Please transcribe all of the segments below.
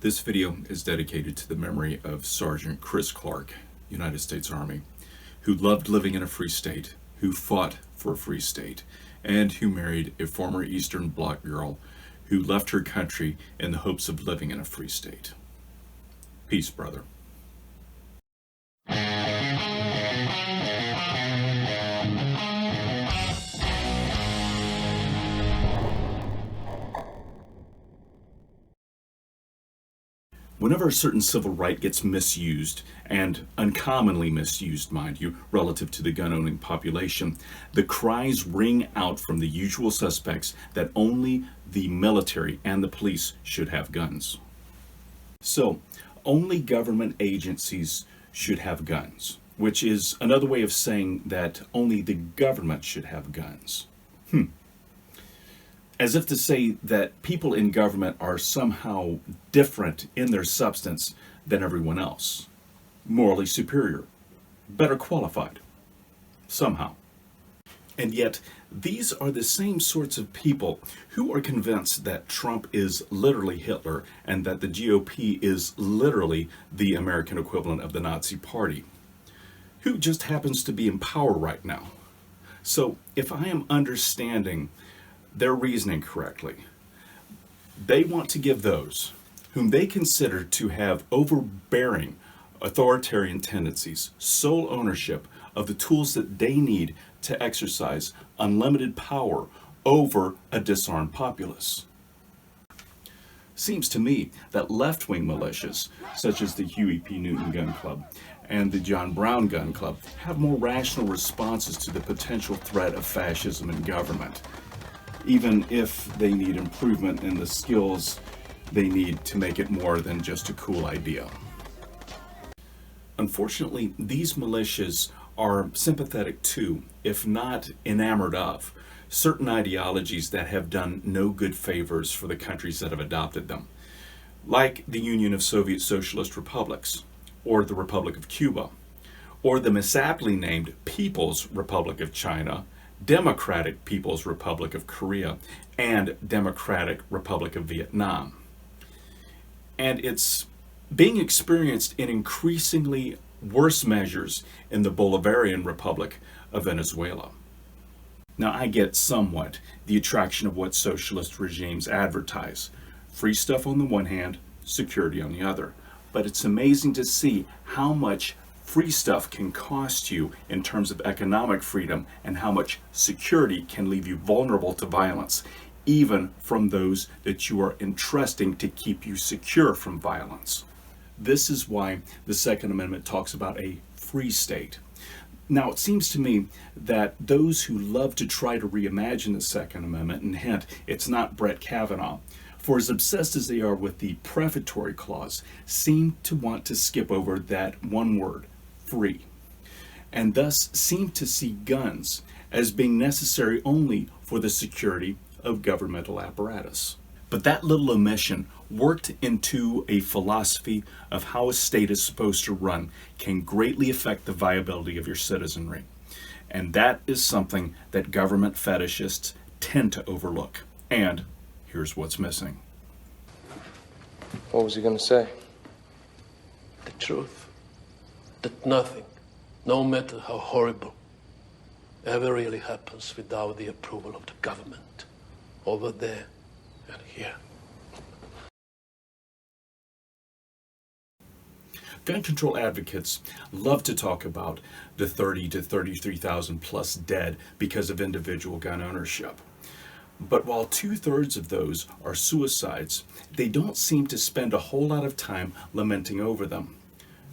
This video is dedicated to the memory of Sergeant Chris Clark, United States Army, who loved living in a free state, who fought for a free state, and who married a former Eastern Bloc girl who left her country in the hopes of living in a free state. Peace, brother. Whenever a certain civil right gets misused, and uncommonly misused, mind you, relative to the gun-owning population, the cries ring out from the usual suspects that only the military and the police should have guns. So, only government agencies should have guns, which is another way of saying that only the government should have guns. As if to say that people in government are somehow different in their substance than everyone else, morally superior, better qualified, somehow. And yet, these are the same sorts of people who are convinced that Trump is literally Hitler and that the GOP is literally the American equivalent of the Nazi Party, who just happens to be in power right now. So, if I am understanding their reasoning correctly, they want to give those whom they consider to have overbearing authoritarian tendencies sole ownership of the tools that they need to exercise unlimited power over a disarmed populace. Seems to me that left-wing militias, such as the Huey P. Newton Gun Club and the John Brown Gun Club, have more rational responses to the potential threat of fascism in government, even if they need improvement in the skills they need to make it more than just a cool idea. Unfortunately, these militias are sympathetic to, if not enamored of, certain ideologies that have done no good favors for the countries that have adopted them, like the Union of Soviet Socialist Republics, or the Republic of Cuba, or the misaptly named People's Republic of China, Democratic People's Republic of Korea, and Democratic Republic of Vietnam. And it's being experienced in increasingly worse measures in the Bolivarian Republic of Venezuela. Now, I get somewhat the attraction of what socialist regimes advertise. Free stuff on the one hand, security on the other. But it's amazing to see how much free stuff can cost you in terms of economic freedom and how much security can leave you vulnerable to violence, even from those that you are entrusting to keep you secure from violence. This is why the Second Amendment talks about a free state. Now, it seems to me that those who love to try to reimagine the Second Amendment, and hint, it's not Brett Kavanaugh, for as obsessed as they are with the prefatory clause, seem to want to skip over that one word, free, and thus seem to see guns as being necessary only for the security of governmental apparatus. But that little omission, worked into a philosophy of how a state is supposed to run, can greatly affect the viability of your citizenry. And that is something that government fetishists tend to overlook. And here's what's missing. What was he going to say? The truth. That nothing, no matter how horrible, ever really happens without the approval of the government. Over there and here. Gun control advocates love to talk about the 30 to 33,000 plus dead because of individual gun ownership. But while 2/3 of those are suicides, they don't seem to spend a whole lot of time lamenting over them.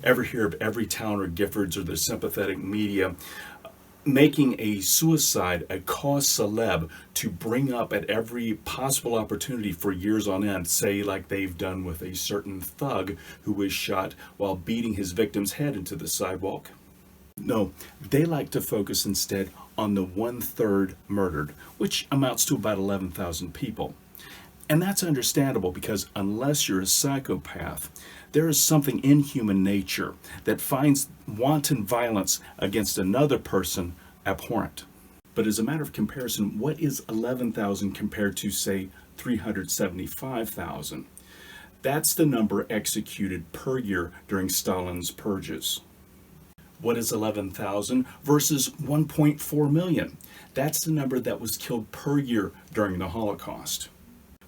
Ever hear of Everytown or Giffords or the sympathetic media making a suicide a cause celeb to bring up at every possible opportunity for years on end, say like they've done with a certain thug who was shot while beating his victim's head into the sidewalk? No, they like to focus instead on the 1/3 murdered, which amounts to about 11,000 people. And that's understandable because unless you're a psychopath, there is something in human nature that finds wanton violence against another person abhorrent. But as a matter of comparison, what is 11,000 compared to, say, 375,000? That's the number executed per year during Stalin's purges. What is 11,000 versus 1.4 million? That's the number that was killed per year during the Holocaust.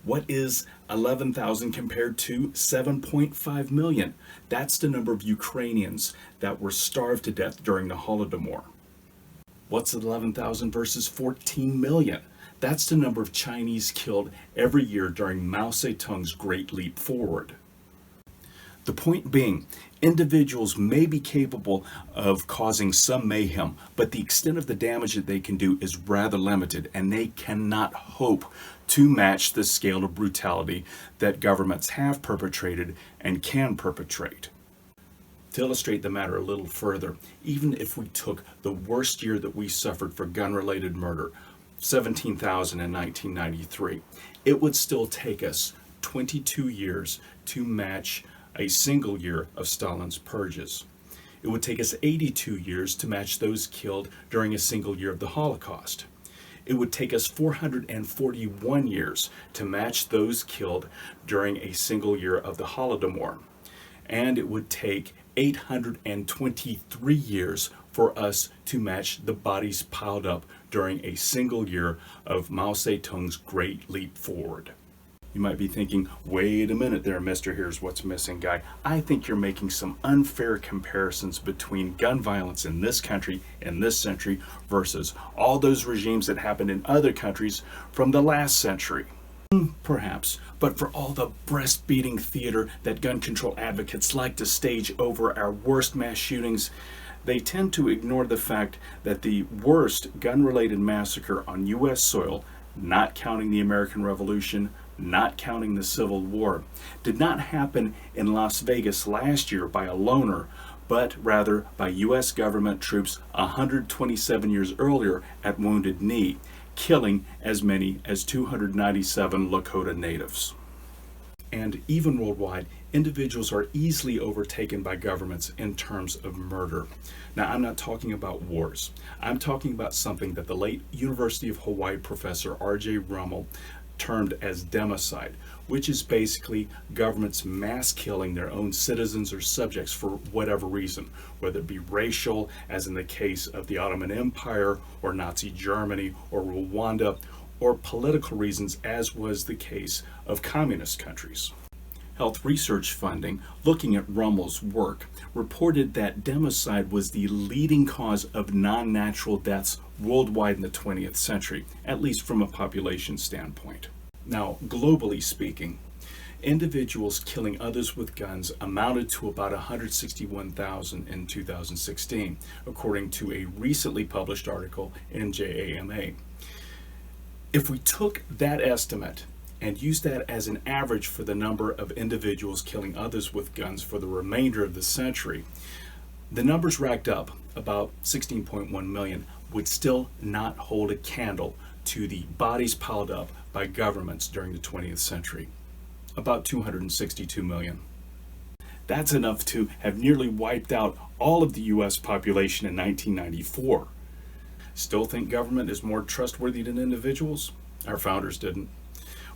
What is 11,000 compared to 7.5 million? That's the number of Ukrainians that were starved to death during the Holodomor. What's 11,000 versus 14 million? That's the number of Chinese killed every year during Mao Zedong's Great Leap Forward. The point being, individuals may be capable of causing some mayhem, but the extent of the damage that they can do is rather limited, and they cannot hope to match the scale of brutality that governments have perpetrated and can perpetrate. To illustrate the matter a little further, even if we took the worst year that we suffered for gun-related murder, 17,000 in 1993, it would still take us 22 years to match a single year of Stalin's purges. It would take us 82 years to match those killed during a single year of the Holocaust. It would take us 441 years to match those killed during a single year of the Holodomor. And it would take 823 years for us to match the bodies piled up during a single year of Mao Zedong's Great Leap Forward. You might be thinking, wait a minute there, Mr. Here's What's Missing guy. I think you're making some unfair comparisons between gun violence in this country in this century versus all those regimes that happened in other countries from the last century. Perhaps, but for all the breast-beating theater that gun control advocates like to stage over our worst mass shootings, they tend to ignore the fact that the worst gun-related massacre on U.S. soil, not counting the American Revolution, not counting the Civil War, did not happen in Las Vegas last year by a loner, but rather by U.S. government troops 127 years earlier at Wounded Knee, killing as many as 297 Lakota natives. And even worldwide, individuals are easily overtaken by governments in terms of murder. Now, I'm not talking about wars. I'm talking about something that the late University of Hawaii professor R.J. Rummel termed as democide, which is basically governments mass killing their own citizens or subjects for whatever reason, whether it be racial, as in the case of the Ottoman Empire, or Nazi Germany, or Rwanda, or political reasons, as was the case of communist countries. Health research funding, looking at Rummel's work, reported that democide was the leading cause of non-natural deaths worldwide in the 20th century, at least from a population standpoint. Now, globally speaking, individuals killing others with guns amounted to about 161,000 in 2016, according to a recently published article in JAMA. If we took that estimate and used that as an average for the number of individuals killing others with guns for the remainder of the century, the numbers racked up, about 16.1 million, would still not hold a candle to the bodies piled up by governments during the 20th century, about 262 million. That's enough to have nearly wiped out all of the US population in 1994. Still think government is more trustworthy than individuals? Our founders didn't.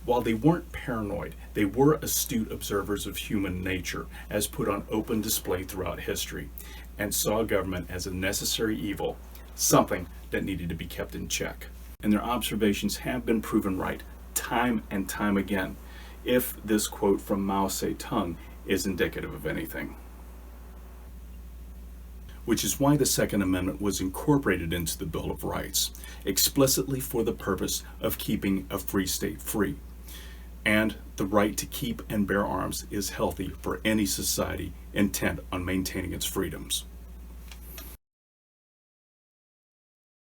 While they weren't paranoid, they were astute observers of human nature, as put on open display throughout history, and saw government as a necessary evil, something that needed to be kept in check. And their observations have been proven right time and time again, if this quote from Mao Zedong is indicative of anything. Which is why the Second Amendment was incorporated into the Bill of Rights, explicitly for the purpose of keeping a free state free. And the right to keep and bear arms is healthy for any society intent on maintaining its freedoms.